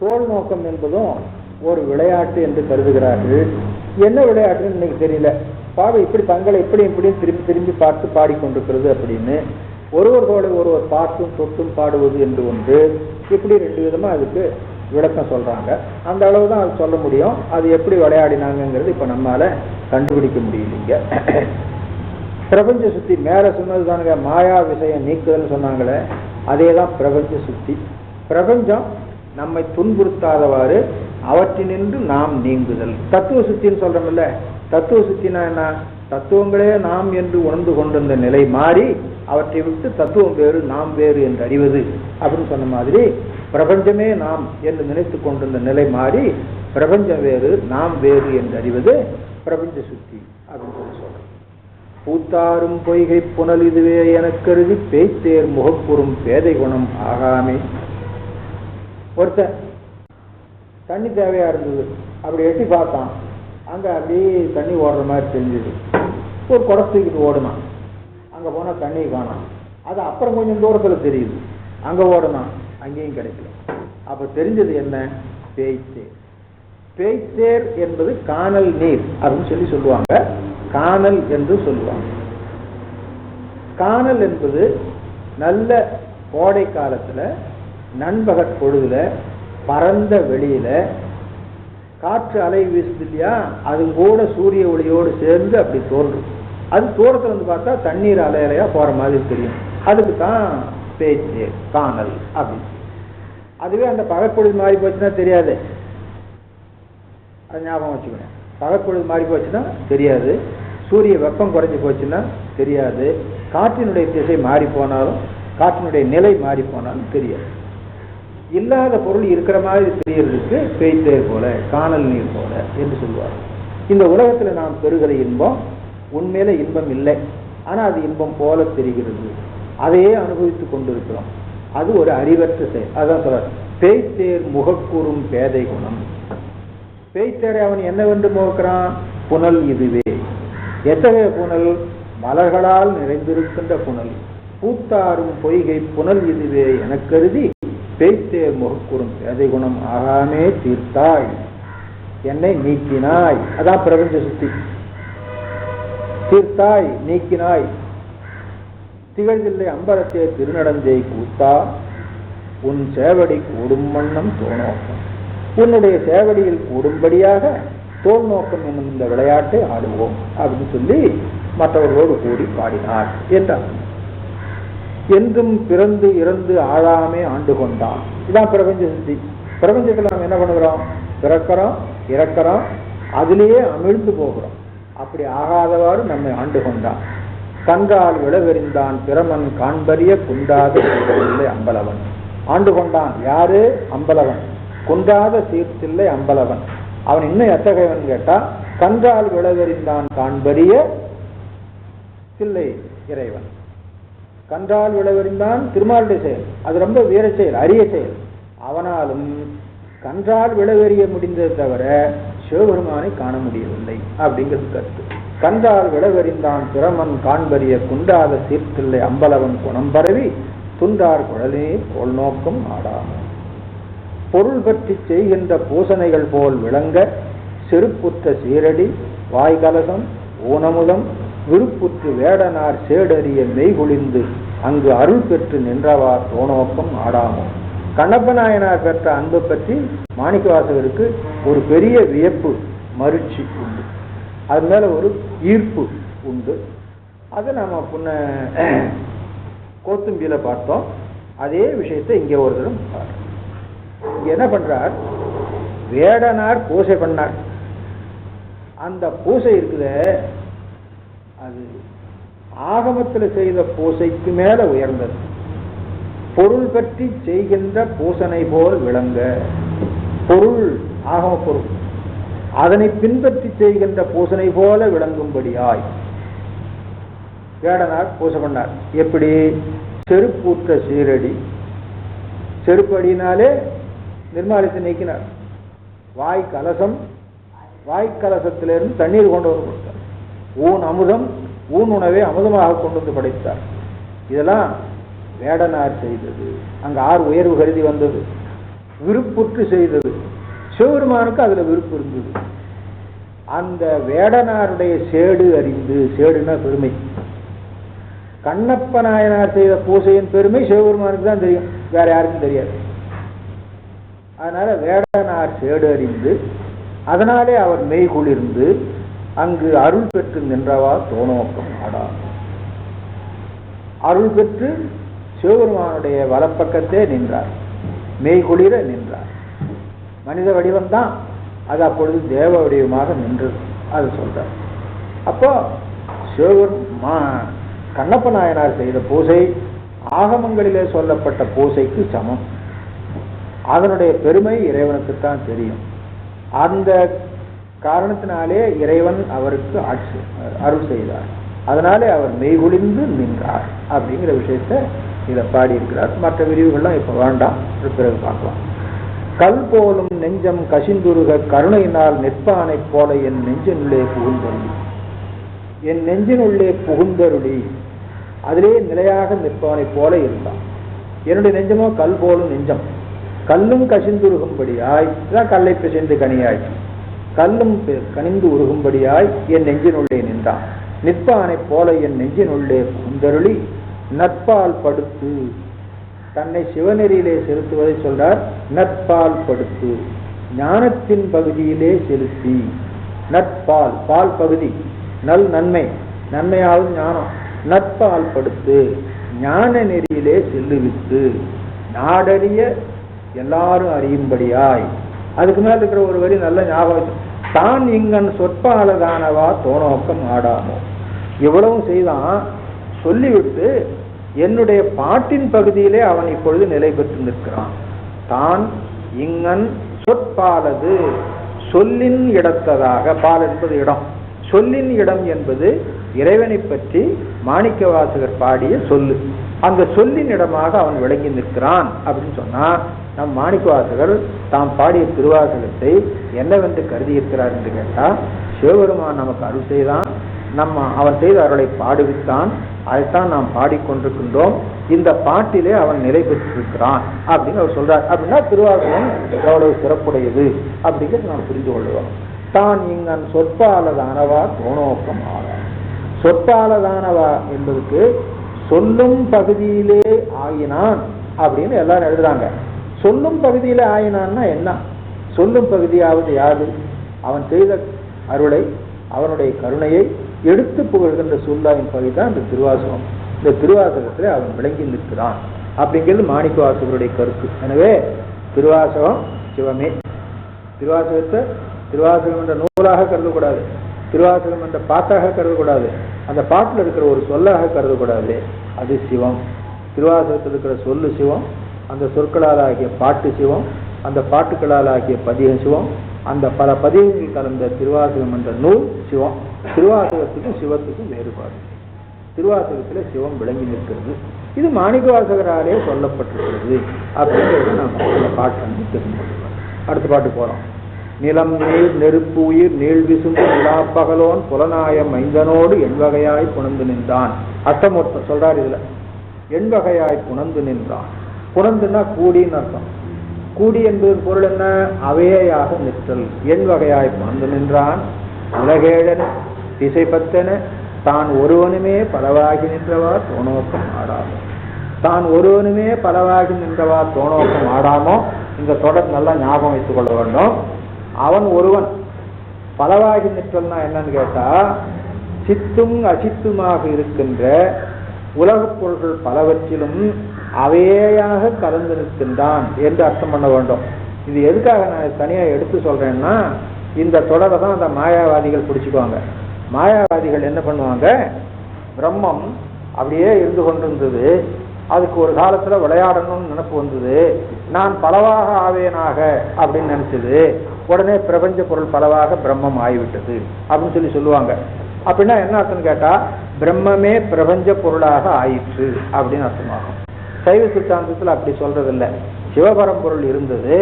தோல் நோக்கம் என்பதும் ஒரு விளையாட்டு என்று கருதுகிறார்கள். என்ன விளையாட்டுன்னு இன்னைக்கு தெரியல. பாவை இப்படி தங்களை இப்படியும் திரும்பி திரும்பி பார்த்து பாடிக்கொண்டிருக்கிறது அப்படின்னு, ஒருவர்களோடு ஒருவர் பார்த்தும் தொட்டும் பாடுவது என்று ஒன்று, இப்படி 2 விதமா அதுக்கு விளக்கம் சொல்றாங்க. அந்த அளவு தான் அது சொல்ல முடியும். அது எப்படி விளையாடினாங்கிறது இப்ப நம்மால கண்டுபிடிக்க முடியலைங்க. பிரபஞ்ச சுத்தி மேல சொன்னது தானுங்க, மாயா விஷயம் நீக்குதல்னு சொன்னாங்களே, அதே தான் பிரபஞ்ச சுத்தி. பிரபஞ்சம் நம்மை துன்புறுத்தாதவாறு அவற்றினின்று நாம் நீங்குதல். தத்துவ சுத்தின்னு சொல்றோம்ல, தத்துவ சுத்தினா என்ன? தத்துவங்களே நாம் என்று உணர்ந்து கொண்டிருந்த நிலை மாறி அவற்றை விட்டு தத்துவம் வேறு நாம் வேறு என்று அறிவது அப்படின்னு சொன்ன மாதிரி, பிரபஞ்சமே நாம் என்று நினைத்து கொண்டிருந்த நிலை மாறி பிரபஞ்சம் வேறு நாம் வேறு என்று அறிவது பிரபஞ்ச சுத்தி அப்படின்னு சொல்றோம். பூத்தாரும் பொய்கை புனல் இதுவே எனக் கருதி பேய்த்தேர் முகப்புறும் பேதை குணம் ஆகாமே. ஒருத்தன் தண்ணி தேவையா இருந்தது, அப்படி எட்டி பார்த்தான், அங்க அப்படியே தண்ணி ஓடுற மாதிரி தெரிஞ்சது. ஒரு குடத்துக்கிட்டு ஓடுனான், அங்க போனா தண்ணி காணாம். அது அப்புறம் கொஞ்சம் தூரத்துல தெரியுது, அங்க ஓடுனான், அங்கேயும் கிடைக்கல. அப்ப தெரிஞ்சது என்ன? பேய்த்தேர். பேய்த்தேர் என்பது காணல் நீர் அப்படின்னு சொல்லுவாங்க. காணல் என்று சொல்லுவாங்க. காணல் என்பது நல்ல கோடை காலத்துல நண்பகற் பொழுதுல பரந்த வெளியில காற்று அலை வீசுது இல்லையா, அது கூட சூரிய ஒளியோடு சேர்ந்து அப்படி தோன்றும். அது தூரத்துல வந்து பார்த்தா தண்ணீர் அலை அலையா போற மாதிரி தெரியும். அதுக்கு தான் பேய்த்தேர் காணல் அப்படின்னு. அதுவே அந்த பகற்பொழுது மாறி போச்சுன்னா தெரியாது, அது ஞாபகம் வச்சுக்கணும். பகற்பொழுது மாறி போச்சுன்னா தெரியாது, சூரிய வெப்பம் குறைஞ்சி போச்சுன்னா தெரியாது, காற்றினுடைய திசை மாறி போனாலும் காற்றினுடைய நிலை மாறி போனாலும் தெரியாது. இல்லாத பொருள் இருக்கிற மாதிரி தெரியறதுக்கு பேய்த்தேர் போல, காணல் நீர் போல என்று சொல்லுவார். இந்த உலகத்துல நாம் பெறுகிற இன்பம் உண்மையில இன்பம் இல்லை, ஆனா அது இன்பம் போல தெரிகிறது, அதையே அனுபவித்துக் கொண்டிருக்கிறோம். அது ஒரு அறிவற்ற செயல். அதான் சொல்ற பேய்த்தேர் முகக்கூறும் பேதை குணம். பேய்த்தேரை அவன் என்னவென்று முகக்கிறான்? புனல் இதுவே. எத்தகைய புனல்? மலர்களால் நிறைந்திருக்கின்ற புனல். பூத்தாரும் பொய்கை புனல் இதுவே எனக் கருதி பேய்த்தேர் முகக்கூறும் பேதை குணம் ஆகாமே தீர்த்தாய், என்னை நீக்கினாய். அதான் பிரபஞ்ச சுத்தி. தீர்த்தாய், நீக்கினாய். திகழ்தில்லை அம்பலத்தே திருநடந்தே கூத்தா, உன் சேவடி கூடும் வண்ணம் தோணோக்கம். உன்னுடைய சேவடியில் கூடும்படியாக தோல் நோக்கம் என்னும் இந்த விளையாட்டை ஆடுவோம் அப்படின்னு சொல்லி மற்றவர்களோடு கூடி பாடினார் என்றார். என்றும் பிறந்து இறந்து ஆழாமே ஆண்டு கொண்டான். இதான் பிரபஞ்ச சுத்தி. பிரபஞ்சத்தில் நாம் என்ன பண்ணுகிறோம்? பிறக்கிறோம், இறக்கிறோம், அதிலேயே அமிழ்ந்து போகிறோம். அப்படி ஆகாதவாறு நம்மை ஆண்டு கொண்டான். கன்றால் விளவெறிந்தான் பிரமன் காண்பறிய குண்டாத சீர்த்தில்லை அம்பலவன். ஆண்டு கொண்டான் யாரு? அம்பலவன். குன்றாத சீர்த்தில்லை அம்பலவன். அவன் இன்னும் எத்தகையவன் கேட்டா, கன்றால் விளவெறிந்தான் காண்பறிய தில்லை இறைவன். கன்றால் விளவெறிந்தான் திருமாலுடைய செயல், அது ரொம்ப வீர செயல், அரிய செயல். அவனாலும் கன்றால் விளவெறிய முடிந்ததை தவிர சிவபெருமானை காண முடியவில்லை அப்படிங்கிறது கருத்து. கன்றால் விளவெறிந்தான் பிரமன் காண்பறிய குண்டாத சீர்த்தில்லை அம்பலவன் குணம் பரவி துண்டார் குழலே கோல் நோக்கம் ஆடாமோ. பொருள் பற்றி செய்கின்ற பூசனைகள் போல் விளங்க செருப்புற்ற சீரடி வாய்கலசம் ஊனமுதம் விருப்புற்று வேடனார் சேடறிய மெய்குளிந்து அங்கு அருள் பெற்று நின்றவா தோணோக்கம் ஆடாமோ. கண்ணப்ப நாயனார் பெற்ற அன்பு பற்றி மாணிக்கவாசகருக்கு ஒரு பெரிய வியப்பு, மருட்சி உண்டு. அது மேல ஒரு ஈர்ப்பு உண்டு. அதை நாம கோத்தும்பியில பார்த்தோம். அதே விஷயத்தை இங்க ஒரு தரம் இங்க என்ன பண்றார்? வேடனார் பூசை பண்ணார். அந்த பூசை இருக்குத, அது ஆகமத்துல செய்த பூசைக்கு மேல உயர்ந்தது. பொருள் பற்றி செய்கின்ற பூசனை போல் விளங்க. பொருள் ஆகம பொருள், அதனை பின்பற்றி செய்கின்ற பூசனை போல விளங்கும்படியாய் வேடனார் பூசை பண்ணார். எப்படி? செருப்பூற்ற சீரடி, செருப்படினாலே நிர்மாலயத்தை நீக்கினார். வாய்க்கலசம், வாய்க்கலசத்திலிருந்து தண்ணீர் கொண்டு வந்து கொடுத்தார். ஊன் அமுதம், ஊன் உணவை அமுதமாக கொண்டு வந்து படைத்தார். இதெல்லாம் வேடனார் செய்தது. அங்க 6 உயர்வு கருதி வந்தது. விருப்புற்று செய்தது. சிவபெருமானுக்கு அதுல விருப்பு இருந்தது. அந்த வேடனாருடைய சேடு அறிந்து, சேடுனா பெருமை, கண்ணப்ப நாயனார் செய்த பூசையின் பெருமை சிவபெருமானுக்கு தான் தெரியும், வேற யாருக்கும் தெரியாது. அதனால வேடனார் சேடு அறிந்து, அதனாலே அவர் மெய்குளிர்ந்து அங்கு அருள் பெற்று நின்றவா தோணோக்கம் ஆடா. அருள் பெற்று சிவபெருமானுடைய வலப்பக்கத்தே நின்றார், மெய்குளிர நின்றார். மனித வடிவம்தான், அது அப்பொழுது தேவ வடிவமாக நின்றது, அது சொல்றார். அப்போ கண்ணப்ப நாயனார் செய்த பூசை ஆகமங்களிலே சொல்லப்பட்ட பூசைக்கு சமம். அதனுடைய பெருமை இறைவனுக்குத்தான் தெரியும். அந்த காரணத்தினாலே இறைவன் அவருக்கு அருள் செய்தார். அதனாலே அவர் மெய்குளிர்ந்து நின்றார் அப்படிங்கிற விஷயத்தை இதை பாடியிருக்கிறார். மற்ற விரிவுகள்லாம் இப்ப வேண்டாம், பிறகு பார்க்கலாம். கல் போலும் நெஞ்சம் கசிந்துருக கருணையினால் நிற்பானை போல என் நெஞ்சினுள்ளே புகுந்தருளி, என் நெஞ்சினுள்ளே புகுந்தருளி அதிலே நிலையாக நிற்பவனை போல இருந்தான். என்னுடைய நெஞ்சமோ கல் போலும் நெஞ்சம், கல்லும் கசிந்துருகும்படியாய், கல்லை பிசைந்து கனியாய், கல்லும் கனிந்து உருகும்படியாய் என் நெஞ்சினுள்ளே நின்றான். நிற்பானை போல என் நெஞ்சினுள்ளே புகுந்தருளி நற்பால் படுத்து, தன்னை சிவநெறியிலே செலுத்துவதை சொல்றார். நற்பால் படுத்து, ஞானத்தின் பகுதியிலே செலுத்தி, நற்பால், பால் பகுதி, நல் நன்மை, நன்மையாகும் ஞானம், நற்பால் படுத்து ஞான நெறியிலே செல்லுவித்து நாடறிய எல்லாரும் அறியும்படியாய். அதுக்கு மேல இருக்கிற ஒரு வரி நல்ல ஞாபகம், தான் இங்கன் சொற்பாலதானவா தோணோக்கம் ஆடாமோ. இவ்வளவும் செய்தான், சொல்லிவிட்டு என்னுடைய பாட்டின் பகுதியிலே அவன் இப்பொழுது நிலை பெற்று நிற்கிறான். தான் இங்கன் சொற்பாலது, சொல்லின் இடத்ததாக, பால் என்பது இடம், சொல்லின் இடம் என்பது இறைவனை பற்றி மாணிக்க வாசகர் பாடிய சொல்லு, அந்த சொல்லின் இடமாக அவன் விளங்கி நிற்கிறான் அப்படின்னு சொன்னா, நம் மாணிக்க வாசகர் தாம் பாடிய திருவாசகத்தை என்னவென்று கருதி இருக்கிறார் என்று கேட்டால், சிவபெருமான் நமக்கு அருள் செய்தான், அவன் செய்த அருளை பாடுவித்தான், அதைத்தான் நாம் பாடிக்கொண்டிருக்கின்றோம், இந்த பாட்டிலே அவன் நிலை பெற்றிருக்கிறான் அப்படின்னு அவர் சொல்றார். அப்படின்னா திருவாசகம் எவ்வளவு சிறப்புடையது அப்படிங்கிறது நாம் புரிந்து கொள்வோம். தான் இங்கன் சொற்பாலதானவா தோணோக்கம் ஆகா. சொற்பாலதானவா என்பதுக்கு சொல்லும் பகுதியிலே ஆயினான் அப்படின்னு எல்லாரும் எழுதுறாங்க. சொல்லும் பகுதியிலே ஆயினான்னா என்ன? சொல்லும் பகுதியாவது யாது? அவன் செய்த அருளை, அவனுடைய கருணையை எடுத்து புகழ்கின்ற சொல்லாயின் பகுதி தான் இந்த திருவாசகம். இந்த திருவாசகத்திலே அவன் விளங்கி நிற்கிறான் அப்படிங்கிறது மாணிக்க வாசகருடைய கருத்து. எனவே திருவாசகம் சிவமே. திருவாசகத்தை திருவாசகம் என்ற நூலாக கருதக்கூடாது, திருவாசகம் என்ற பாட்டாக கருதக்கூடாது, அந்த பாட்டில் இருக்கிற ஒரு சொல்லாக கருதக்கூடாது, அது சிவம். திருவாசகத்தில் இருக்கிற சொல்லு சிவம், அந்த சொற்களால் ஆகிய பாட்டு சிவம், அந்த பாட்டுக்களால் ஆகிய பதிகம் சிவம், அந்த பல பதிகங்கள் கலந்த திருவாசகம் என்ற நூல் சிவம். திருவாசகத்துக்கும் சிவத்துக்கும் வேறுபாடு. திருவாசகத்தில் சிவம் விளங்கி நிற்கிறது. இது மாணிக்க வாசகராலே சொல்லப்பட்டிருக்கிறது அப்படிங்கிறது நாம் இந்த பாட்டு வந்து தெரிந்து கொள்வோம். அடுத்த பாட்டு போறோம். நிலம் நீர் நெருப்பு உயிர் நீள் விசும்பு நிலாப்பகலோன் புலனாயம் மைந்தனோடு எண்வகையாய் புணர்ந்து நின்றான். அஷ்டமூர்த்தம் சொல்றார் இதுல. எண்வகையாய் புணர்ந்து நின்றான். புணர்ந்துன்னா கூடின்னு அர்த்தம். கூடி என்பதன் பொருள் என்ன? அவையாக நிற்றல். எண்வகையாய் புணர்ந்து நின்றான். உலகேழன திசை பத்தன தான் ஒருவனுமே பலவாகி நின்றவா தோணோக்கம் ஆடாமோ. தான் ஒருவனுமே பலவாகி நின்றவா தோணோக்கம் ஆடாமோ. இந்த தொடர் நல்லா ஞாபகம் வைத்துக் கொள்ள வேண்டும். அவன் ஒருவன் பலவாகி நிற்றல்னா என்னன்னு கேட்டா, சித்தும் அசித்துமாக இருக்கின்ற உலகப் பொருள்கள் பலவற்றிலும் அவையாக கலந்து நிற்கின்றான் என்று அர்த்தம் பண்ண வேண்டும். இது எதுக்காக நான் தனியா எடுத்து சொல்றேன்னா, இந்த தொடரை தான் அந்த மாயாவாதிகள் பிடிச்சுக்குவாங்க. மாயாவாதிகள் என்ன பண்ணுவாங்க, பிரம்மம் அப்படியே இருந்து கொண்டிருந்தது, அதுக்கு ஒரு காலத்துல விளையாடணும்னு நினைப்பு வந்தது, நான் பலவாக ஆவேனாக அப்படின்னு நினைச்சது, உடனே பிரபஞ்ச பொருள் பலவாக பிரம்மம் ஆகிவிட்டது அப்படின்னு சொல்லுவாங்க. அப்படின்னா என்ன அர்த்தம்னு கேட்டா, பிரம்மமே பிரபஞ்ச பொருளாக ஆயிற்று அப்படின்னு அர்த்தமாகும். சைவ சித்தாந்தத்தில் அப்படி சொல்றதில்லை. சிவபரம்பொருள் இருந்தது,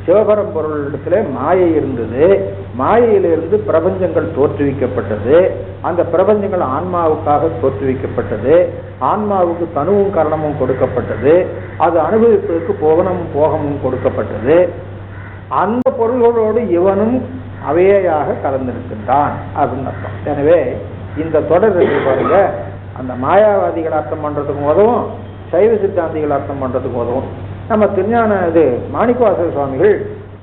சிவபரம்பொருள் இடத்துல மாயை இருந்தது, மாயையிலிருந்து பிரபஞ்சங்கள் தோற்றுவிக்கப்பட்டது. அந்த பிரபஞ்சங்கள் ஆன்மாவுக்காக தோற்றுவிக்கப்பட்டது. ஆன்மாவுக்கு தனுவும் கரணமும் கொடுக்கப்பட்டது. அது அனுபவிப்பதற்கு போகனமும் போகமும் கொடுக்கப்பட்டது. அந்த பொருள்களோடு இவனும் அவையாக கலந்திருக்கின்றான் அப்படின்னு அர்த்தம். எனவே இந்த தொடர் பாருங்க, அந்த மாயாவாதிகள் அர்த்தம் பண்றதுக்கும் உதவும், சைவ சித்தாந்திகள் அர்த்தம் பண்றதுக்கும் உதவும். நம்ம திருஞான மாணிக்கவாசக சுவாமிகள்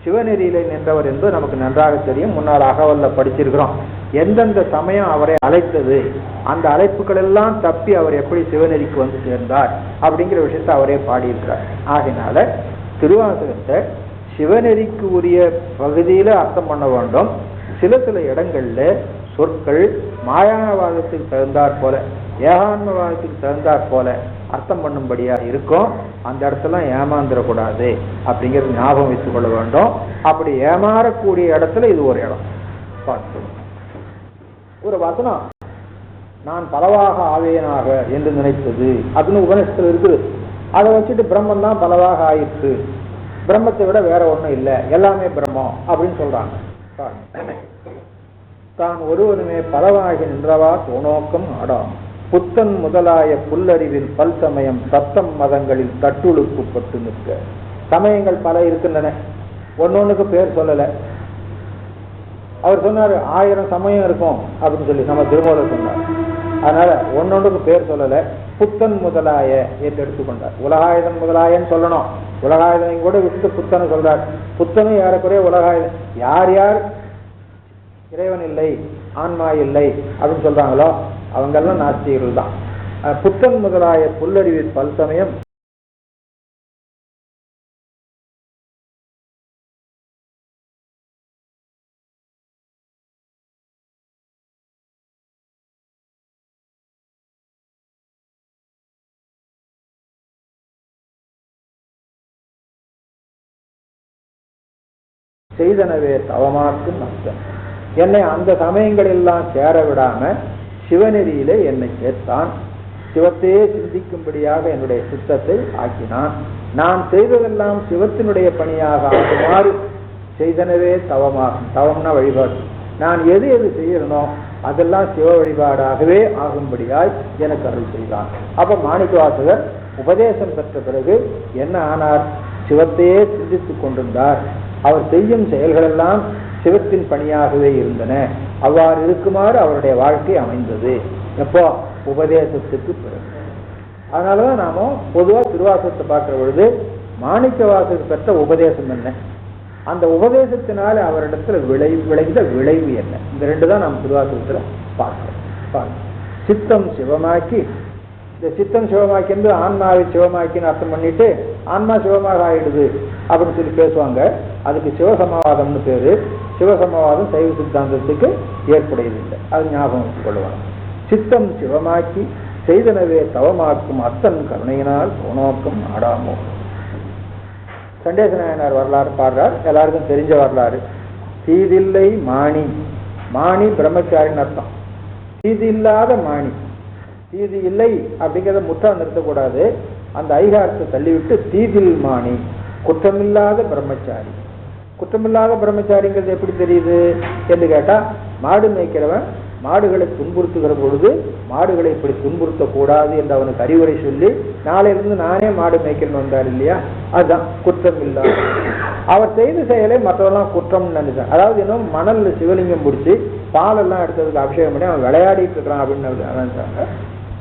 சிவநெறியிலே நின்றவர் என்று நமக்கு நன்றாக தெரியும். முன்னால் அகவல்ல படிச்சிருக்கிறோம். எந்தெந்த சமயம் அவரை அழைத்தது, அந்த அழைப்புகள் எல்லாம் தப்பி அவர் எப்படி சிவநெறிக்கு வந்து சேர்ந்தார் அப்படிங்கிற விஷயத்தை அவரே பாடியிருக்கிறார். ஆகையினால திருவாசகத்தை சிவநெறிக்கு உரிய பகுதியில அர்த்தம் பண்ண வேண்டும். சில இடங்கள்ல சொற்கள் மாயாவாதத்துக்கு தகுந்தாற் போல, ஏகான்மவாதத்துக்கு தகுந்தாற் போல அர்த்தம் பண்ணும்படியா இருக்கும். அந்த இடத்துல ஏமாந்துடக்கூடாது அப்படிங்கிறது ஞாபகம் வைத்துக் கொள்ள வேண்டும். அப்படி ஏமாறக்கூடிய இடத்துல இது ஒரு இடம். ஒரு வசனம், நான் பலவாக ஆவேனாக என்று நினைத்தது அப்படின்னு உபநிஷத்துல இருக்குது. அதை வச்சுட்டு பிரம்மன் தான் பலவாக ஆயிற்று, பிரம்மத்தை விட வேற ஒண்ணும் இல்லை, எல்லாமே பிரம்மம் அப்படின்னு சொல்றாங்க. தான் ஒருவனுமே பலவாகி நின்றவா தோணோக்கம் ஆடாம், புத்தன் முதலாய புல்லறிவில் பல்சமயம் சத்தம் மதங்களில் தட்டுழுப்புப்பட்டு நிற்க. சமயங்கள் பல இருக்கின்றன, ஒன்னொன்னுக்கு பேர் சொல்லல. அவர் சொன்னார் 1000 சமயம் இருக்கும் அப்படின்னு சொல்லி நம்ம திருமூலர் சொன்னார். அதனால ஒன்னொன்றுக்கு பேர் சொல்லல. புத்தன் முதலாய என்று எடுத்துக்கொண்டார். உலகாயுதம் முதலாயன்னு சொல்லணும். உலகாயுதம் கூட விட்டு புத்தனை சொல்றார். புத்தனும் ஏறக்குறைய உலகாயுதம். யார் யார் இறைவன் இல்லை, ஆன்மா இல்லை அப்படின்னு சொல்றாங்களோ அவங்கெல்லாம் நாஸ்திகர்கள் தான். புத்தன் முதலாய புல்லறிவில் பல்சமயம் செய்தனவே தவமாக்கும் நஷ்டம். என்னை அந்த சமயங்கள் எல்லாம் சேர விடாம சிவநெறியிலே என்னை சேர்த்தான். சிவத்தையே சிந்திக்கும்படியாக என்னுடைய சித்தத்தை ஆக்கினான். நான் செய்ததெல்லாம் சிவத்தினுடைய பணியாக ஆகுமாறு செய்தனவே தவமாகும். தவம்னா வழிபாடு. நான் எது எது செய்யறனோ அதெல்லாம் சிவ வழிபாடாகவே ஆகும்படியாய் எனக்கு அருள் செய்தான். அப்ப மாணிக்கவாசகர் உபதேசம் பெற்ற பிறகு என்ன ஆனார்? சிவத்தையே சிந்தித்துக் கொண்டிருந்தார். அவர் செய்யும் செயல்களெல்லாம் சிவத்தின் பணியாகவே இருந்தன. அவ்வாறு இருக்குமாறு அவருடைய வாழ்க்கை அமைந்தது. எப்போ? உபதேசத்துக்கு பிறகு. அதனாலதான் நாம பொதுவா திருவாசகத்தை பார்க்கிற பொழுது மாணிக்கவாசகர் பெற்ற உபதேசம் என்ன, அந்த உபதேசத்தினால அவரிடத்துல விளைந்த விளைவு என்ன, இந்த ரெண்டு தான் நாம் திருவாசகத்துல பார்க்கிறோம். சித்தம் சிவமாக்கி, இந்த சித்தம் சிவமாக்கி என்று ஆன்மாவை சிவமாக்கின்னு அர்த்தம் பண்ணிட்டு ஆன்மா சிவமாக ஆயிடுது அப்படின்னு சொல்லி பேசுவாங்க. அதுக்கு சிவசமவாதம்னு பேரு. சிவசமவாதம் சைவ சித்தாந்தத்துக்கு ஏற்புடையதில்லை. அது ஞாபகம் வச்சுக் கொள்ளுவாங்க. சித்தம் சிவமாக்கி செய்தனவே தவமாக்கும் அத்தன் கருணையினால் போனோக்கம் ஆடாமோ. சண்டேச நாயனார் வரலாறு பாடுறார், எல்லாருக்கும் தெரிஞ்ச வரலாறு. தீதில்லை மாணி, மாணி பிரம்மச்சாரின்னு அர்த்தம். தீதி இல்லாத மாணி, தீதி இல்லை அப்படிங்கிறத முற்றா நிறுத்தக்கூடாது. அந்த ஐகாரத்தை தள்ளிவிட்டு தீதில் மாணி, குற்றமில்லாத பிரம்மச்சாரி. குற்றமில்லாத பிரம்மச்சாரிங்கிறது எப்படி தெரியுது என்று கேட்டா, மாடு மேய்க்கிறவன் மாடுகளை துன்புறுத்துகிற பொழுது மாடுகளை இப்படி துன்புறுத்தக்கூடாது என்று அவனுக்கு அறிவுரை சொல்லி நாளையிலிருந்து நானே மாடு மேய்க்கிறேன்னு வந்தார் இல்லையா, அதுதான் குற்றம் இல்லாத. அவர் செய்த செயலை மற்றவெல்லாம் குற்றம் நினைச்சான். அதாவது இன்னும் மணல்ல சிவலிங்கம் பிடிச்சி பாலெல்லாம் எடுத்ததுக்கு அபிஷேகம் பண்ணி அவன் விளையாடிட்டு இருக்கிறான் அப்படின்னு நினைச்சாங்க.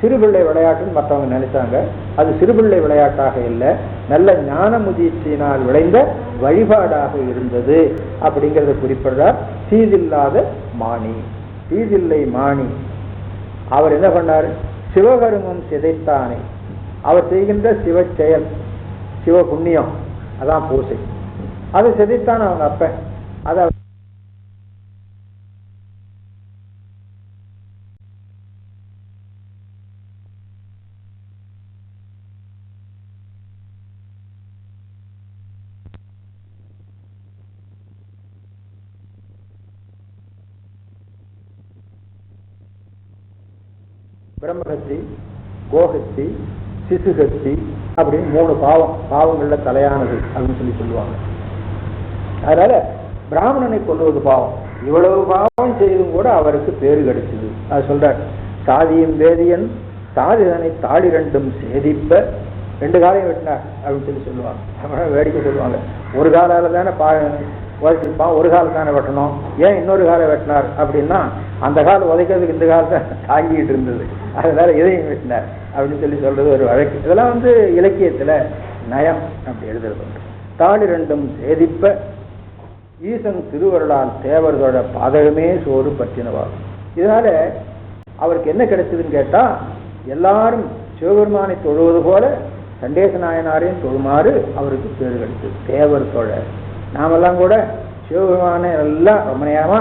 சிறுபிள்ளை விளையாட்டுன்னு மற்றவங்க நினைச்சாங்க. அது சிறுபிள்ளை விளையாட்டாக இல்லை, நல்ல ஞான முதிர்ச்சியினால் விளைந்த வழிபாடாக இருந்தது அப்படிங்கிறத குறிப்பிடுறார். தீதில்லாத மாணி, தீதில்லை மாணி. அவர் என்ன பண்ணார்? சிவகருமம் சிதைத்தானே. அவர் செய்கின்ற சிவ செயல், சிவ புண்ணியம், அதான் பூசை. அதை சிதைத்தான் அவங்க அப்ப. அதை பிரம்மஹத்தி, கோஹத்தி, சிசுஹத்தி அப்படின்னு 3 பாவங்கள்ல தலையானது அப்படின்னு சொல்லி சொல்லுவாங்க. அதனால பிராமணனை கொல்லுவது பாவம், இவ்வளவு பாவம் செய்தும் கூட அவருக்கு பேரு கிடைச்சது. அது சொல்றார், சாதியும் வேதியன் சாதிதனை தாடி ரெண்டும் சேதிப்ப, 2 காலையும் வெட்டினார் அப்படின்னு சொல்லி சொல்லுவாங்க. வேடிக்கை சொல்லுவாங்க, ஒரு காலால தானே உதைச்சிருப்பான், ஒரு காலம் தானே வெட்டணும், ஏன் இன்னொரு காலை வெட்டினார் அப்படின்னா, அந்த காலம் உதைக்கிறதுக்கு இந்த காலத்தை தாங்கிட்டு இருந்தது, அதனால இதையும் வெட்டினார் அப்படின்னு சொல்லி சொல்றது ஒரு வழக்கு. இதெல்லாம் இலக்கியத்துல நயம் அப்படி எழுதுறது. தாடி ரெண்டும் சேதிப்ப ஈசன் திருவருளால் தேவர்களோட பாதகமே சோறு பற்றினவார். இதனால அவருக்கு என்ன கிடைச்சதுன்னு கேட்டா, எல்லாரும் சிவபெருமானை தொழுவது போல சண்டேச நாயனாரையும் தொழுமாறு அவருக்கு பேரு கிடைச்சது, தேவர் தொழ. நாமெல்லாம் கூட சிவபெருமானை எல்லாம் ரொம்ப நேரமா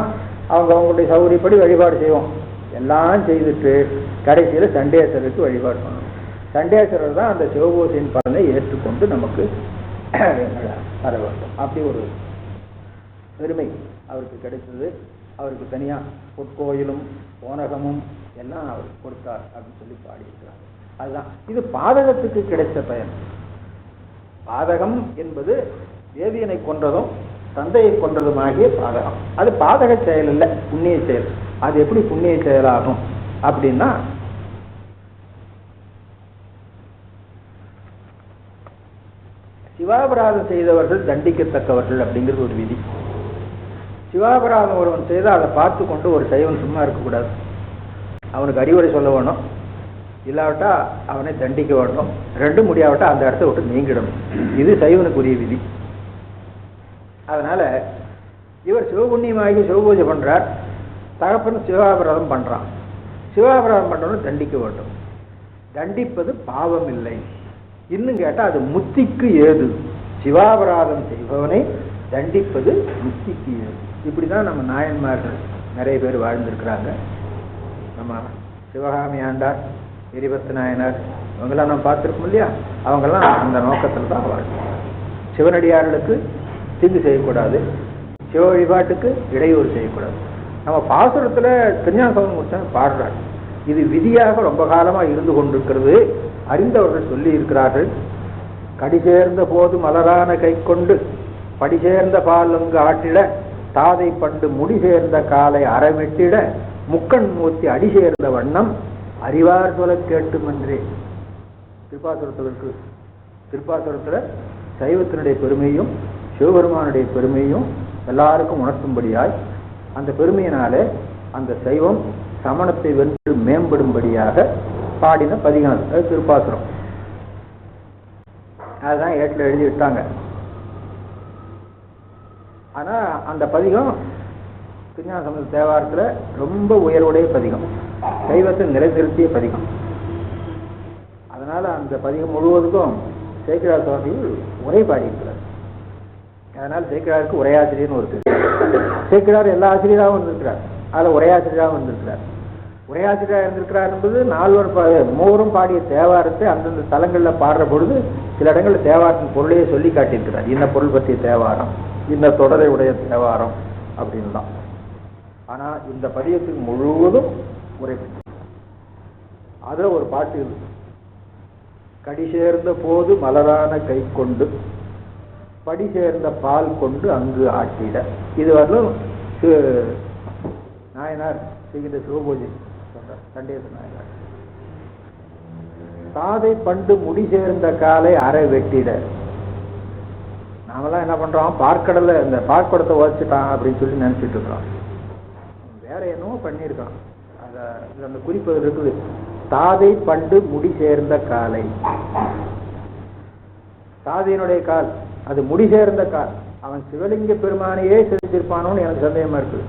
அவங்களுடைய சௌகரியப்படி வழிபாடு செய்வோம். எல்லாம் செய்துட்டு கடைசியில் சண்டேஸ்வரருக்கு வழிபாடு பண்ணணும். சண்டேஸ்வரர் தான் அந்த சிவபூசையின் பலனை ஏற்றுக்கொண்டு நமக்கு வர வேண்டும். அப்படி ஒரு பெருமை அவருக்கு கிடைத்தது. அவருக்கு தனியா பொற்கோயிலும் போனகமும் எல்லாம் அவருக்கு கொடுத்தார் அப்படின்னு சொல்லி பாடியிருக்கிறார். அதுதான் இது பாதகத்துக்கு கிடைத்த பயன். பாதகம் என்பது வேதியனை கொன்றதும் தந்தையை கொன்றதும் ஆகிய பாதகம். அது பாதக செயல் இல்லை, புண்ணிய செயல். அது எப்படி புண்ணிய செயலாகும் அப்படின்னா, சிவாபராதம் செய்தவர்கள் தண்டிக்கத்தக்கவர்கள் அப்படிங்கிறது ஒரு விதி. சிவாபராதம் ஒருவன் செய்தால் அதை பார்த்து கொண்டு ஒரு சைவன் சும்மா இருக்கக்கூடாது. அவனுக்கு அறிவுரை சொல்ல வேணும், இல்லாவிட்டா அவனை தண்டிக்க வேண்டும். ரெண்டும் முடியாவிட்டா அந்த இடத்த விட்டு நீங்கிடணும். இது சைவனுக்குரிய விதி. அதனால இவர் சிவபுண்ணியமாகி சிவபூஜை பண்றார், தகப்பன் சிவாபராதம் பண்றான். சிவாபராதம் பண்றவனும் தண்டிக்க வேண்டும். தண்டிப்பது பாவம் இல்லை. இன்னும் கேட்டா அது முத்திக்கு ஏது. சிவாபராதம் செய்பவனை தண்டிப்பது முத்திக்கு ஏது. இப்படிதான் நம்ம நாயன்மார்கள் நிறைய பேர் வாழ்ந்திருக்கிறாங்க. நம்ம சிவகாமி ஆண்டார், எரிபத்து நாயனார், இவங்கெல்லாம் நம்ம பார்த்துருக்கோம் இல்லையா? அவங்கெல்லாம் அந்த நோக்கத்தில் தான் வாழ்க்கை. சிவனடியார்களுக்கு தீங்கு செய்யக்கூடாது, சிவ வழிபாட்டுக்கு இடையூறு செய்யக்கூடாது. நம்ம பாசுரத்துல திருஞான பாடுறாங்க. இது விதியாக ரொம்ப காலமா இருந்து கொண்டிருக்கிறது. அறிந்தவர்கள் சொல்லி இருக்கிறார்கள். கடி சேர்ந்த போது மலரான கை கொண்டு படி சேர்ந்த பாலுங்கு ஆட்டிட தாதை பண்டு முடி சேர்ந்த காலை அறவிட்டிட முக்கண் மூர்த்தி அடி சேர்ந்த வண்ணம் அறிவார் சொல்ல கேட்டுமன்றே. திருப்பாசுரத்துல சைவத்தினுடைய பெருமையும் சிவபெருமானுடைய பெருமையும் எல்லாருக்கும் உணர்த்தும்படியாய், அந்த பெருமையினாலே அந்த சைவம் சமணத்தை வென்று மேம்படும்படியாக பாடின பதிகம் அது திருப்பாசுரம். அதுதான் ஏட்டில் எழுதி விட்டாங்க. ஆனா அந்த பதிகம் திருஞான சம்பந்த தேவாரத்துல ரொம்ப உயர்வுடைய பதிகம், சைவத்தை நிலைநிறுத்திய பதிகம். அதனால அந்த பதிகம் முழுவதுக்கும் சேக்கிழார் சுவாமிகள் உரை பாடியிருக்கிறார். அதனால சேக்கிழாருக்கு உரையாசிரியர்னு ஒரு பேர். சேக்கிழார் எல்லா ஆசிரியராகவும் இருந்திருக்கிறார், அதில் உரையாசிரியராகவும் இருந்திருக்கிறார். உரையாசிரியராக இருந்திருக்கிறார் என்பது 4 பாடிய தேவாரத்தை அந்தந்த தலங்களில் பாடுற பொழுது சில இடங்களில் தேவாரத்தின் பொருளையே சொல்லி காட்டியிருக்கிறார். இந்த பொருள் பற்றிய தேவாரம், இந்த தொடரை உடைய தேவாரம் அப்படின்னு தான். ஆனா இந்த பதியத்துக்கு முழுவதும் உரை. அதுல ஒரு பாட்டு இருக்கு, கடி சேர்ந்த போது மலரான கை கொண்டு படி சேர்ந்த பால் கொண்டு அங்கு ஆட்டிட. இது வரலும் நாயனார் செய்கின்ற சிவபூஜை சொல்றார் சண்டேச நாயனார். தாதை பண்டு முடி சேர்ந்த காலை அரை வெட்டிட. நாமெல்லாம் என்ன பண்றோம், பார்க்கடல இந்த பார்க்கடத்தை உதச்சிட்டான் அப்படின்னு சொல்லி நினைச்சிட்டு இருக்கிறோம். வேற என்னவோ பண்ணியிருக்கான். அந்த குறிப்பு இருக்குது, தாதை பண்டு முடி சேர்ந்த காலை. தாதையினுடைய கால் அது முடி சேர்ந்த கால். அவன் சிவலிங்க பெருமானையே செஞ்சிருப்பானோன்னு எனக்கு சந்தேகமா இருக்குது.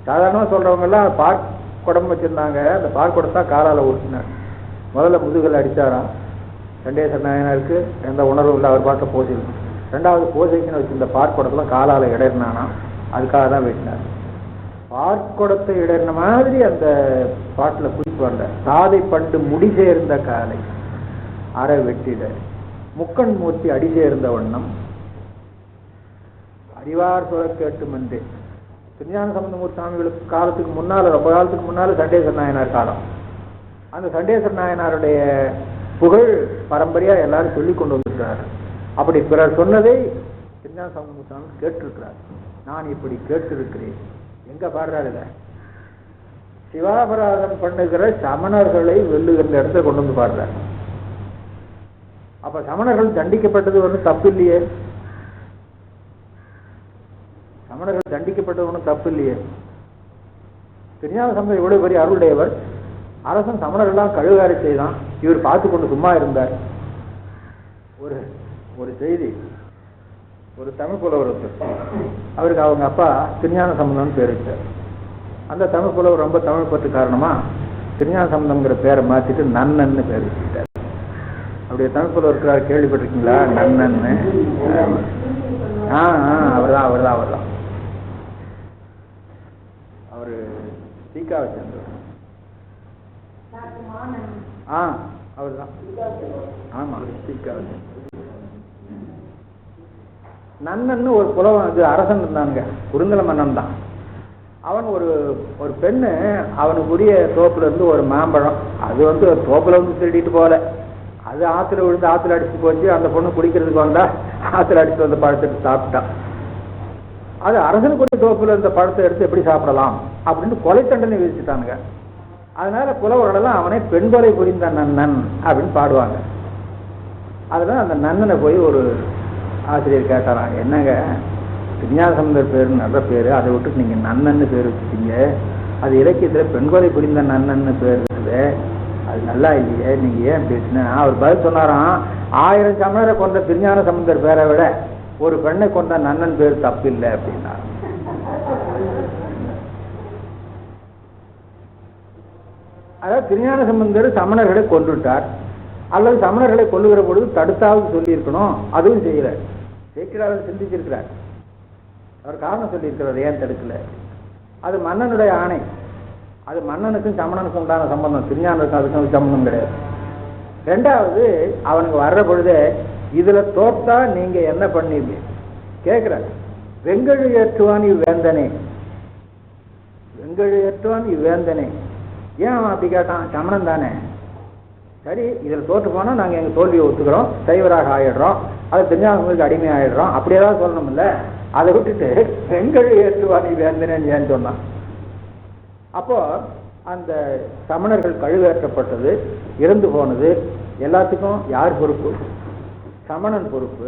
சாதாரணமா சொல்றவங்க எல்லாம் பார்க்குடம் வச்சிருந்தாங்க, அந்த பார்க்குடத்தான் காலால உருட்டினார். முதல்ல முதுகல் அடிச்சாராம். சண்டேச நாயனாருக்கு எந்த உணர்வும் இல்லை, அவர் பார்க்க போசிருக்கும். 2வது போசைக்குன்னு வச்சிருந்த பார்க்குடத்துல காலால இடறினானா, அதுக்காக தான் வெட்டினார். பார்க்குடத்தை இடறின மாதிரி அந்த பாட்டுல குறிப்பு வரல. தாதை பண்டு முடி சேர்ந்த காலை அரை வெட்டிட முக்கண் மூர்த்தி அடி சேர்ந்த வண்ணம் அறிவார் சொல்ல கேட்டுமன்றே. திருஞான சம்பந்தமூர்த்தி சாமிகளுக்கு காலத்துக்கு முன்னால, ரொம்ப காலத்துக்கு முன்னால சண்டேசர் நாயனார் காலம். அந்த சண்டேசர் நாயனாருடைய புகழ் பரம்பரையா எல்லாரும் சொல்லி கொண்டு வந்திருக்கிறார். அப்படி பிறர் சொன்னதை திருஞான சம்பந்தமூர்த்தி சாமி கேட்டிருக்கிறார். நான் இப்படி கேட்டிருக்கிறேன், எங்க பாடுறாரு இத? சிவாபராதம் பண்ணுகிற சமணர்களை வெல்லுகிற இடத்துல கொண்டு வந்து பாடுறாரு. அப்ப சமணர்கள் தண்டிக்கப்பட்டது ஒன்றும் தப்பு இல்லையே, சமணர்கள் தண்டிக்கப்பட்டது ஒன்றும் தப்பு இல்லையே. திருஞான சம்பந்தர் இவ்வளவு பெரிய அருளுடையவர், அரசன் சமணர்கள்லாம் கழுகாரி செய்தான், இவர் பார்த்து கொண்டு சும்மா இருந்தார். ஒரு ஒரு செய்தி, ஒரு தமிழ் புலவர் அவருக்கு அவங்க அப்பா திருஞான சம்பந்தம்னு பேர் வச்சார். அந்த தமிழ் புலவர் ரொம்ப தமிழ் பற்று காரணமா திருஞான சம்பந்தம்ங்கிற பேரை மாத்திட்டு நன்னன்னு பேர் வச்சுக்கிட்டார். அப்படியே தமிழ் புலவர் இருக்கிறார், கேள்விப்பட்டிருக்கீங்களா? நன்னன்னு. அவர்தான் அவர்தான் அவர்தான் அவரு சீக்காவை சேர்ந்தவர். அவர்தான். ஆமா, சீக்காவை. நன்னன்னு ஒரு புலவன், அது அரசன் இருந்தானுங்க, குறுந்தல மன்னன் தான். அவன் ஒரு ஒரு பெண்ணு அவனுக்குரிய தோப்புல இருந்து ஒரு மாம்பழம், அது தோப்புல திருடிட்டு போல, அது ஆத்துல விழுந்து ஆத்துல அடிச்சுட்டு போச்சு. அந்த பொண்ணு குடிக்கிறதுக்கு வந்தா ஆத்துல அடிச்சுட்டு வந்த பழத்தை எடுத்து சாப்பிட்டான். அது அரசனுக்குரிய தோப்புல இருந்த பழத்தை எடுத்து எப்படி சாப்பிடலாம் அப்படின்னு கொலை தண்டனை விதிச்சுட்டானுங்க. அதனால புலவர்களெல்லாம் அவனை பெண்கொலை புரிந்த நன்னன் அப்படின்னு பாடுவாங்க. அதனால அந்த நன்னனை போய் ஒரு ஆசிரியர் கேட்டாராம், என்னங்க திருஞான சம்பந்தர் பேரு நல்ல பேரு, அதை விட்டு நீங்க நன்னன்னு பேர் வச்சுட்டீங்க, அது இலக்கியத்துல பெண்கொலை புரிந்த நன்னன்னு பேர் இருக்குது, அது நல்லா இல்லையே, நீங்க ஏன் பேசுன? அவர் பதில் சொன்னாராம், 1000 சமணரை கொண்ட திருஞான சம்பந்தர் பேரை விட ஒரு பெண்ணை கொண்ட நன்னன் பேர் தப்பு இல்லை அப்படின்னா. அதாவது திருஞான சம்பந்தர் சமணர்களை கொன்றுட்டார், அல்லது சமணர்களை கொல்லுகிற பொழுது தடுத்தாவது சொல்லி இருக்கணும், அதுவும் செய்யல. சேக்கிழார் சிந்திச்சிருக்கிறார், அவர் காரணம் சொல்லியிருக்கிறார் ஏன் தடுக்கல. அது மன்னனுடைய ஆணை, அது மன்னனுக்கும் சமணனுக்கும் உண்டான சம்பந்தம், திருஞானத்துக்கும் அதுக்கும் சம்பந்தம் கிடையாது. ரெண்டாவது, அவனுக்கு வர்ற பொழுதே இதுல தோற்றா நீங்க என்ன பண்ணீங்க கேட்கிற, வெங்கழு ஏற்றுவான் இவ்வேந்தனே, வெங்கழு ஏற்றுவான் இவ்வேந்தனே. ஏன் அவன் அப்படி கேட்டான்? சமணன் தானே. சரி, இதில் தோற்று போனா நாங்க எங்க தோல்வியை ஒத்துக்கிறோம், சைவராக ஆயிடுறோம், அது திருஞானத்துக்கு அடிமை ஆயிடுறோம், அப்படியேதான் சொல்லணும்ல. அதை விட்டுட்டு வெங்கழு ஏற்றுவான் இவ்வேந்தனேன்னு ஏன் சொன்னான்? அப்போ அந்த சமணர்கள் கழுவேற்றப்பட்டது, இறந்து போனது எல்லாத்துக்கும் யார் பொறுப்பு? சமணன் பொறுப்பு.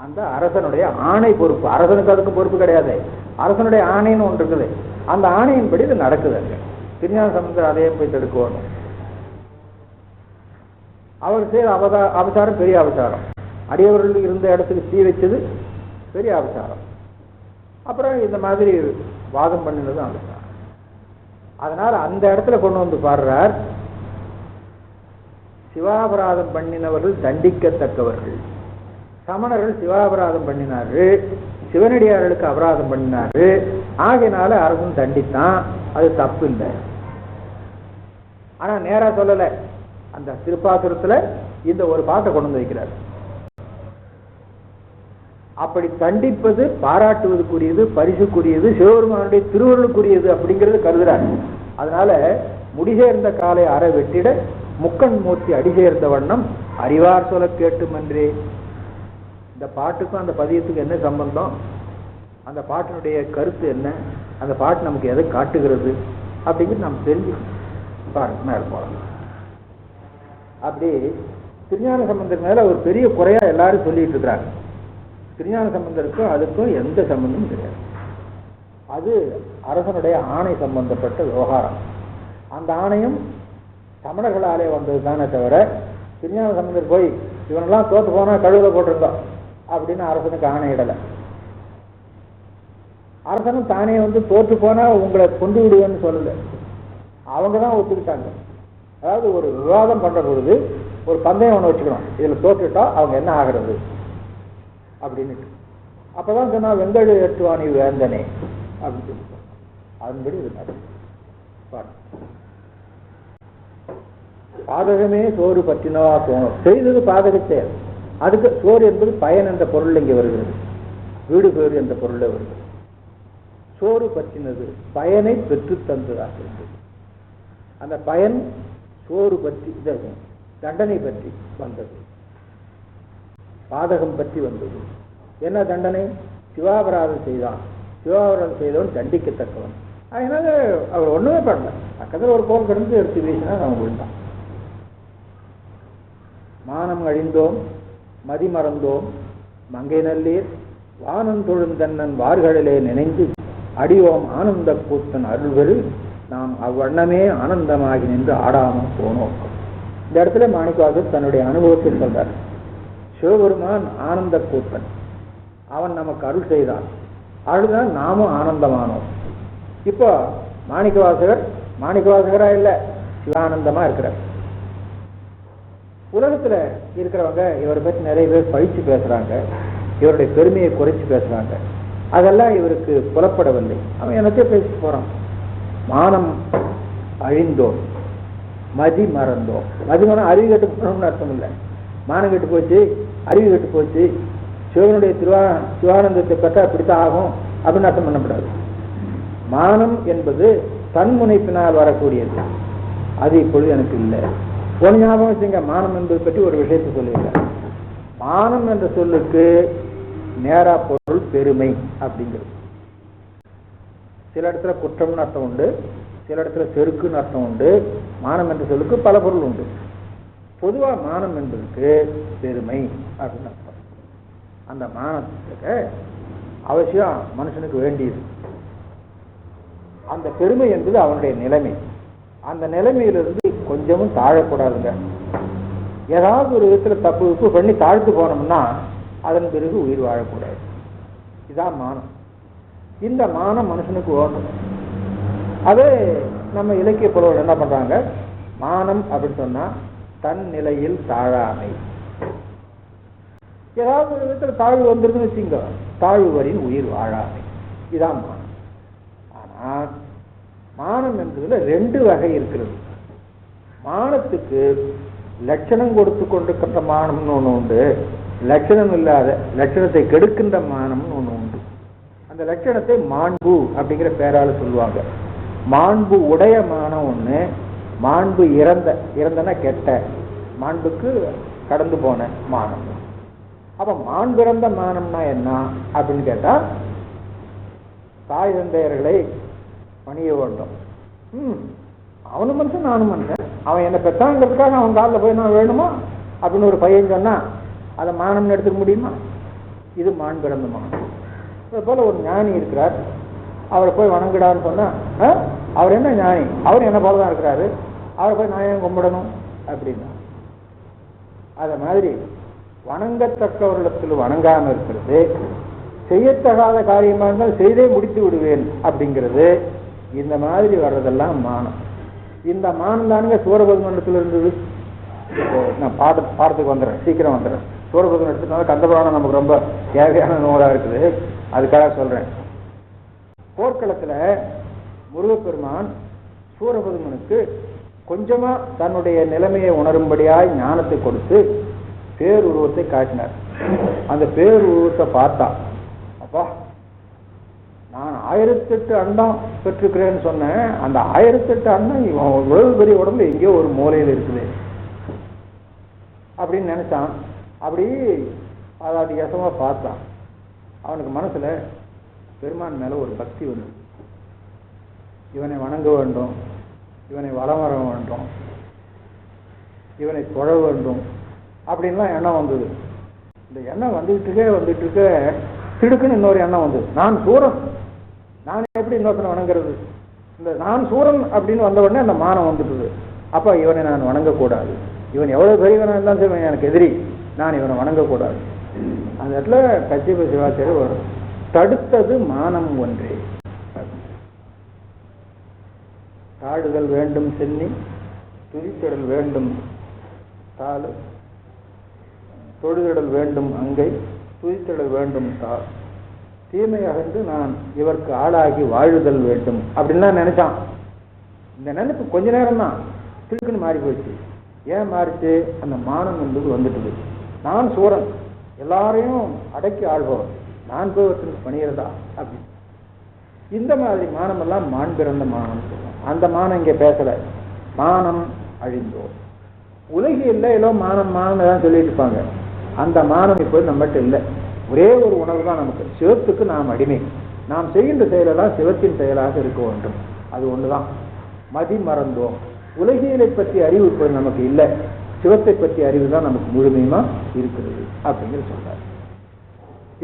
அந்த அரசனுடைய ஆணை பொறுப்பு. அரசனுக்கு அதுக்கு பொறுப்பு கிடையாது, அரசனுடைய ஆணைன்னு ஒன்று இருக்குது, அந்த ஆணையின்படி இது நடக்குது. அங்க திருஞான சம்பந்தர் அதையே போய் தடுக்குவாங்க. அவர் செய்த அபசாரம் பெரிய அபசாரம், அடியவர்கள் இருந்த இடத்துக்கு தீ வச்சது பெரிய அபசாரம். அப்புறம் இந்த மாதிரி வாதம் பண்ணினது அபசாரம். அதனால அந்த இடத்துல கொண்டு வந்து பாடுறார், சிவாபராதம் பண்ணினவர்கள் தண்டிக்கத்தக்கவர்கள். சமணர்கள் சிவாபராதம் பண்ணினாரு, சிவனடியார்களுக்கு அபராதம் பண்ணினாரு, ஆகையினால அரசன் தண்டித்தான், அது தப்பு இல்லை. ஆனா நேரா சொல்லல, அந்த திருப்பாசுரத்துல இந்த ஒரு பாட்டை கொண்டு வந்து வைக்கிறார். அப்படி தண்டிப்பது பாராட்டுவதற்குரியது, பரிசுக்குரியது, சிவபெருமானுடைய திருவருளுக்குரியது அப்படிங்கிறது கருதுறாரு. அதனால முடிசேர்ந்த காலை அற வெட்டிட முக்கண் மூர்த்தி அடிசேர்ந்த வண்ணம் அறிவார் சொல்ல கேட்டுமன்றே. இந்த பாட்டுக்கும் அந்த பதியத்துக்கு என்ன சம்பந்தம்? அந்த பாட்டினுடைய கருத்து என்ன? அந்த பாட்டு நமக்கு எதை காட்டுகிறது அப்படிங்கிறது நாம் தெரிஞ்சுக்கணும். மேல போகலாம். அப்படி திருஞான சம்பந்தர் மேல ஒரு பெரிய குறையா எல்லாரும் சொல்லிட்டு இருக்கிறாங்க. திருஞான சம்பந்தருக்கும் அதுக்கும் எந்த சம்பந்தமும் கிடையாது. அது அரசனுடைய ஆணை சம்பந்தப்பட்ட விவகாரம். அந்த ஆணையம் சமணர்களாலே வந்தது தானே தவிர, திருஞான சம்பந்தர் போய் இவனெல்லாம் தோத்து போனா கழுவுல போட்டிருந்தோம் அப்படின்னு அரசனுக்கு ஆணையிடலை. அரசனும் தானே தோற்று போனா உங்களை கொண்டு விடுவேன்னு சொல்லல, அவங்க தான் ஒத்துக்கிட்டாங்க. அதாவது ஒரு விவாதம் பண்ற பொழுது ஒரு பந்தயம் ஒன்று வச்சுக்கணும், இதுல தோற்றுட்டா அவங்க என்ன ஆகிறது அப்படின்னு. அப்பதான் சொன்னா வெங்கழு ஏற்றுவானி வேந்தனே அப்படின்னு சொல்லி அதன்படி இது நடக்கும். பாதகமே சோறு பற்றினவா தோணும், செய்தது பாதக செயல். அதுக்கு சோறு என்பது பயன் என்ற பொருள் இங்கே வருகிறது, வீடு பேறு என்ற பொருளை வருகிறது. சோறு பற்றினது பயனை பெற்று தந்ததாக இருந்தது. அந்த பயன் சோறு பற்றி தண்டனை பற்றி வந்தது, பாதகம் பற்றி வந்தது. என்ன தண்டனை? சிவாபராதம் செய்தான், சிவாவரம் செய்தவன் தண்டிக்கத்தக்கவன். அதனால அவர் ஒண்ணுமே பண்ணல. பக்கத்தில் ஒரு கோல் கிடந்து எடுத்து வீசினா அவன் விழுந்தான். மானம் அழிந்தோம், மதி மறந்தோம், மங்கை நல்லீர் வானம் தொழுந்தன்னன் வார்களிலே நினைந்து அடியோம் ஆனந்த கூத்தன் அருள்வரு நாம் அவ்வண்ணமே ஆனந்தமாகி நின்று ஆடாமல் போனோம். இந்த இடத்துல மாணிக்கவாசகர் தன்னுடைய அனுபவத்தை சொல்றார். சிவபெருமான் ஆனந்த கூத்தன், அவன் நமக்கு அருள் செய்தான், அருள்தான் நாமும் ஆனந்தமானோம். இப்போ மாணிக்கவாசகரா இல்லை, சிவானந்தமா இருக்கிறார். உலகத்துல இருக்கிறவங்க இவரை பற்றி நிறைய பேர் பழிச்சு பேசுறாங்க, இவருடைய பெருமையை குறைச்சு பேசுறாங்க. அதெல்லாம் இவருக்கு புலப்படவில்லை. அவன் என்னத்தையும் பேசிட்டு போறான். மானம் அழிந்தோம், மதி மறந்தோம். மதி மனம் அறிவு கெட்டு போனோம்னு அர்த்தம் இல்லை. மானம் கெட்டு போச்சு, அறிவு கெட்டு போச்சு, சிவனுடைய சிவானந்தத்தை பெற்றா அப்படித்தான் ஆகும் அப்படின்னு அர்த்தம் பண்ணக்கூடாது. மானம் என்பது தன்முனைப்பினால் வரக்கூடியது. அது இப்பொழுது எனக்கு இல்லை. ஒரு ஞாபகம் வச்சுங்க, மானம் என்பது பற்றி ஒரு விஷயத்தை சொல்லியிருக்காங்க. மானம் என்ற சொல்லுக்கு நேரா பொருள் பெருமை அப்படிங்கிறது. சில இடத்துல குற்றம்னு அர்த்தம் உண்டு, சில இடத்துல செருக்குன்னு அர்த்தம் உண்டு. மானம் என்ற சொல்லுக்கு பல பொருள் உண்டு. பொதுவா மானம் என்பதற்கு பெருமை அப்படின்னு அர்த்தம். அந்த மானத்துக்கு அவசியம் மனுஷனுக்கு வேண்டியது. அந்த பெருமை என்பது அவனுடைய நிலைமை. அந்த நிலைமையிலிருந்து கொஞ்சமும் தாழக்கூடாதுங்க. ஏதாவது ஒரு விதத்துல தப்பு பண்ணி தாழ்த்து போனோம்னா அதன் பிறகு உயிர் வாழக்கூடாது. இதான் மானம். இந்த மானம் மனுஷனுக்கு ஓடும். அதே நம்ம இலக்கிய புலவர்கள் என்ன பண்றாங்க, மானம் அப்படின்னு சொன்னா தன் நிலையில் தாழாமை. ஏதாவது ஒரு விதத்துல தாழ்வு வந்துருதுன்னு வச்சுங்க, தாழ்வுவரின் உயிர் வாழாமை. இதான் மானம். ஆனா மானம் என்பதுல ரெண்டு வகை இருக்கிறது. மானத்துக்கு லட்சணம் கொடுத்து கொண்டிருக்கின்ற மானம்னு ஒண்ணு உண்டு, லட்சணம் இல்லாத லட்சணத்தை கெடுக்கின்ற மானம்னு ஒண்ணு உண்டு. அந்த லட்சணத்தை மாண்பு அப்படிங்கிற பேரால சொல்லுவாங்க. மாண்பு உடைய மானம் ஒண்ணு, மாண்பு இறந்தன கெட்ட, மாண்புக்கு கடந்து போன மானம். அப்ப மாண்பிறந்த மானம்னா என்ன அப்படின்னு கேட்டா, தாய் தந்தையர்களை பணிய வேண்டும். அவனும் மனுஷன் நானும் மனுஷன். அவன் என்ன பெற்றாங்கிறதுக்காக அவன் காலில் போய் நான் வேணுமா அப்படின்னு ஒரு பையன் சொன்னா அதை மானம்னு எடுத்துக்க முடியுமா? இது மான் பிறந்த மானம். அது போல ஒரு ஞானி இருக்கிறார், அவரை போய் வணங்கிடான்னு சொன்னா அவர் என்ன ஞானி, அவர் என்ன போலதான் இருக்கிறாரு, அவரை போய் நான் ஏன் கும்பிடணும் அப்படின்னா. அத மாதிரி வணங்கத்தக்கவர்களிடத்தில் வணங்காம இருக்கிறது, செய்யத்தகாத காரியமாக இருந்தால் செய்தே முடித்து விடுவேன் அப்படிங்கிறது, இந்த மாதிரி வர்றதெல்லாம் மானம். இந்த மானம் தானுங்க சூரபத்மண்டலத்தில் இருந்தது. நான் பாடத்துக்கு வந்துடுறேன், சீக்கிரம் வந்துடுறேன். சூரபத்மன் எடுத்துனால கந்தபுராணம் நமக்கு ரொம்ப தேவையான நூலா இருக்குது, அதுக்காக சொல்றேன். போர்க்களத்துல முருகப்பெருமான் சூரபத்மனுக்கு கொஞ்சமா தன்னுடைய நிலைமையை உணரும்படியாய் ஞானத்தை கொடுத்து பேருருவத்தை காட்டினார். அந்த பேருருவத்தை பார்த்தா, அப்பா நான் 1008 அண்டம் பெற்றிருக்கிறேன்னு சொன்னேன், அந்த 1008 அண்டம் இவன் இவ்வளவு பெரிய உடம்புல எங்கேயோ ஒரு மூலையில் இருக்குது அப்படின்னு நினைச்சான். அப்படி அதிகமா பார்த்தான். அவனுக்கு மனசுல பெருமான் மேல ஒரு பக்தி வந்து, இவனை வணங்க வேண்டும், இவனை வலம் வர வேண்டும், இவனை தொழ வேண்டும் அப்படின்லாம் எண்ணம் வந்தது. இந்த எண்ணம் வந்துட்டு இருக்க திடுக்குன்னு இன்னொரு எண்ணம் வந்தது. நான் சூரன், நான் எப்படி இன்னொருத்தனை வணங்குறது? இந்த நான் சூரன் அப்படின்னு வந்த உடனே அந்த மானம் வந்துட்டுது. அப்ப இவனை நான் வணங்கக்கூடாது, இவன் எவ்வளவு பெரியவனா இருந்தாலும் சரி எனக்கு எதிரி, நான் இவனை வணங்கக்கூடாது. அந்த இடத்துல கச்சிப சிவாச்சாரியர் வரும், தடுத்தது மானம் ஒன்றே. தாடுதல் வேண்டும் சென்னி, துதித்திடல் வேண்டும் தாள், தொழுதிடல் வேண்டும் அங்கை, துதித்திடல் வேண்டும் தாள், தீமை அகன்று நான் இவருக்கு ஆளாகி வாழுதல் வேண்டும் அப்படின்லாம் நினைச்சான். இந்த நினைப்பு கொஞ்ச நேரம் தான், திருக்குன்னு மாறி போயிடுச்சு. ஏன் மாறிச்சு? அந்த மானம் என்பது வந்துட்டுது. நான் சூரன், எல்லாரையும் அடக்கி ஆள்பவன், நான் போய் ஒருத்தருக்கு பணிகிறதா அப்படி. இந்த மாதிரி மானம் எல்லாம் மான் பிறந்த மானம் சொல்லுவோம். அந்த மானம் இங்க பேசல. மானம் அழிந்தோம். உலகில் எல்லோ மானம் மானம் தான் சொல்லிட்டு இருப்பாங்க. அந்த மானம் இப்போ நம்மகிட்ட இல்லை. ஒரே ஒரு உணர்வு தான் நமக்கு, சிவத்துக்கு நாம் அடிமை. நாம் செய்கின்ற செயலெல்லாம் சிவத்தின் செயலாக இருக்க வேண்டும். அது ஒண்ணுதான். மதி மறந்தோம். உலகியலை பற்றி அறிவு இப்ப நமக்கு இல்லை, சிவத்தை பற்றி அறிவு தான் நமக்கு முழுமையுமா இருக்கிறது அப்படிங்கிற சொல்றாரு.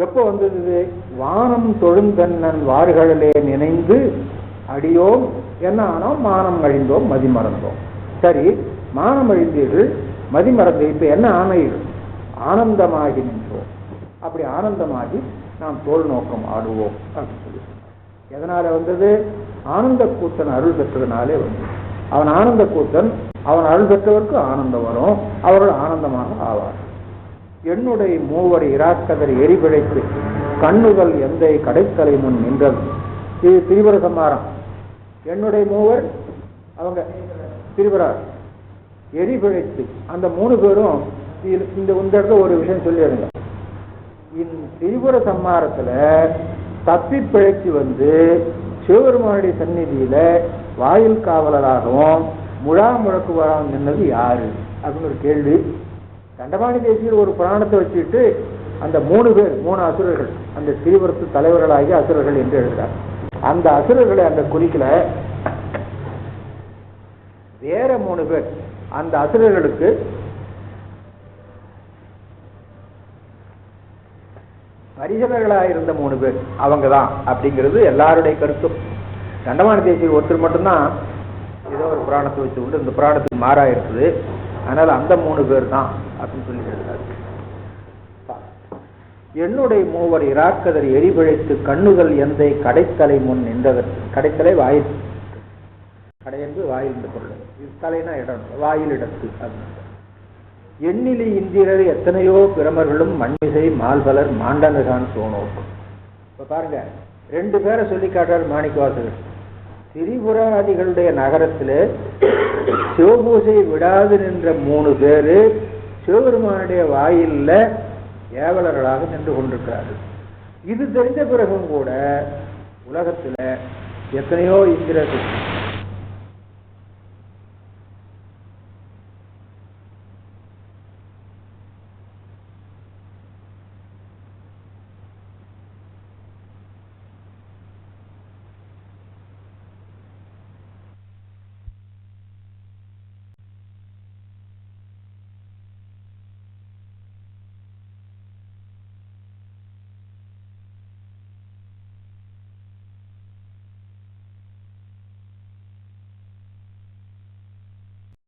எப்போ வந்தது? வானம் தொழுந்தன்னன் வார்களிலே நினைந்து அடியோம் என்ன ஆனோம்? மானம் அழிந்தோம், மதி மறந்தோம். சரி, மானம் அழிந்தீர்கள், மதி மறந்து, இப்ப என்ன ஆணைகள்? ஆனந்தமாகி நின்றோம். அப்படி ஆனந்தமாகி நாம் தோல் நோக்கம் ஆடுவோம் அப்படின்னு சொல்லி சொன்னார். எதனால வந்தது? ஆனந்த கூத்தன் அருள் பெற்றதுனாலே வந்தது. அவன் ஆனந்த கூத்தன், அவன் அருள் பெற்றவருக்கு ஆனந்தம் வரும், அவர்கள் ஆனந்தமாக ஆவார். என்னுடைய மூவர் இராக்கதர் எரிபிழைத்து கண்ணுகள் எந்த கடைத்தலை முன் நின்றது. இது திரிபுர சம்மாரம். என்னுடைய மூவர் அவங்க திரிபுரார் எரிபிழைத்து, அந்த 3 பேரும் இந்த இடத்துல ஒரு விஷயம் சொல்லிடுங்க. இந்த திரிபுர சம்மாரத்துல தப்பி பிழைச்சி வந்து சிவபெருமானுடைய சந்நிதியில வாயில் காவலராகவும் முழா முழக்குவராகவும் நின்னது யாரு அப்படின்னு ஒரு கேள்வி. தண்டபாணி தேசியர் ஒரு புராணத்தை வச்சுட்டு அந்த 3 பேர், 3 அசுரர்கள், அந்த திரிபுரத்து தலைவர்களாகிய அசுரர்கள் என்று எழுதுறார். அந்த அசுரர்களை அந்த குறிக்கல, வேற 3 பேர் அந்த அசுரர்களுக்கு பரிசனர்களாயிருந்த 3 பேர் அவங்க தான் அப்படிங்கிறது எல்லாருடைய கருத்தும். தண்டபாணி தேசியர் ஒருத்தர் மட்டும்தான் ஏதோ ஒரு புராணத்தை வச்சு கொண்டு இந்த புராணத்துக்கு மாறா இருக்குது. அதனால அந்த 3 பேர் தான் அப்படின்னு சொல்லி எழுதுறாரு. என்னுடைய மூவர் இராக்கதர் எரிபிழைத்து கண்ணுகள் எந்த கடைத்தலை முன் நின்றவர். கடைத்தலை வாயில், கடை என்று வாயில் என்று பொருள், தலைனா இடம், வாயில் இடத்து. எண்ணிலி இந்திரர் எத்தனையோ பிரமர்களும் மண்மிசை மால்பலர் மாண்டனகான் சோனோர். இப்ப பாருங்க, 2 பேரை சொல்லி காட்டுறார் மாணிக்கவாசகர். திரிபுராதிகளுடைய நகரத்துல சிவபூசை விடாது நின்ற 3 பேரு சிவபெருமானுடைய வாயில்ல ஏவலர்களாக நின்று கொண்டிருக்கிறார்கள். இது தெரிந்த பிறகும் கூட உலகத்துல எத்தனையோ இந்திரர்கள்